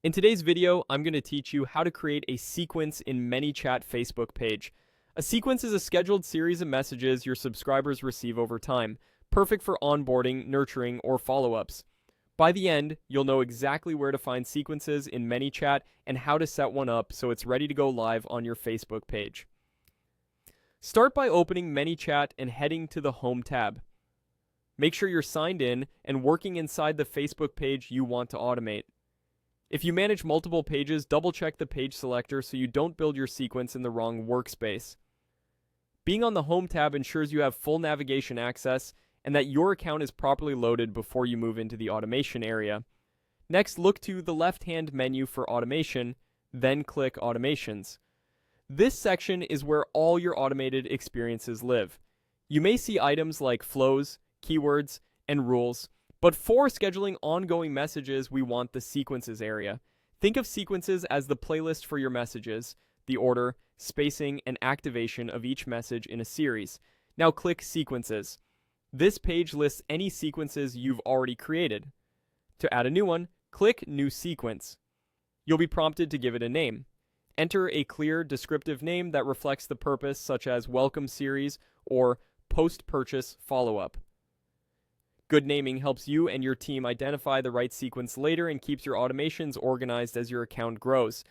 In today's video, I'm going to teach you how to create a sequence in ManyChat Facebook page. A sequence is a scheduled series of messages your subscribers receive over time, perfect for onboarding, nurturing, or follow-ups. By the end, you'll know exactly where to find sequences in ManyChat and how to set one up so it's ready to go live on your Facebook page. Start by opening ManyChat and heading to the Home tab. Make sure you're signed in and working inside the Facebook page you want to automate. If you manage multiple pages, double-check the page selector so you don't build your sequence in the wrong workspace. Being on the Home tab ensures you have full navigation access and that your account is properly loaded before you move into the automation area. Next, look to the left-hand menu for automation, then click Automations. This section is where all your automated experiences live. You may see items like flows, keywords, and rules, but for scheduling ongoing messages, we want the sequences area. Think of sequences as the playlist for your messages, the order, spacing, and activation of each message in a series. Now click Sequences. This page lists any sequences you've already created. To add a new one, click New Sequence. You'll be prompted to give it a name. Enter a clear, descriptive name that reflects the purpose, such as Welcome Series or Post-Purchase Follow-Up. Good naming helps you and your team identify the right sequence later and keeps your automations organized as your account grows.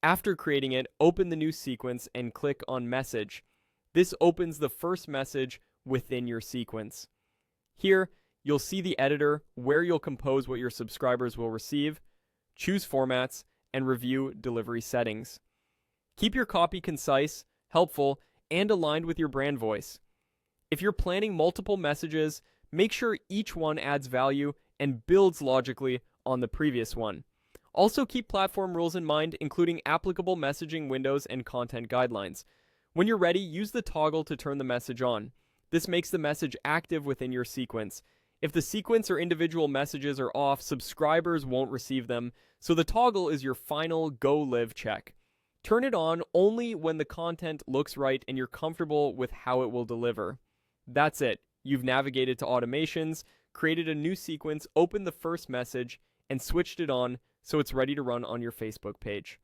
After creating it, open the new sequence and click on Message. This opens the first message within your sequence. Here, you'll see the editor where you'll compose what your subscribers will receive, choose formats, and review delivery settings. Keep your copy concise, helpful, and aligned with your brand voice. If you're planning multiple messages, make sure each one adds value and builds logically on the previous one. Also keep platform rules in mind, including applicable messaging windows and content guidelines. When you're ready, use the toggle to turn the message on. This makes the message active within your sequence. If the sequence or individual messages are off, subscribers won't receive them, so the toggle is your final go live check. Turn it on only when the content looks right and you're comfortable with how it will deliver. That's it. You've navigated to automations, created a new sequence, opened the first message, and switched it on so it's ready to run on your Facebook page.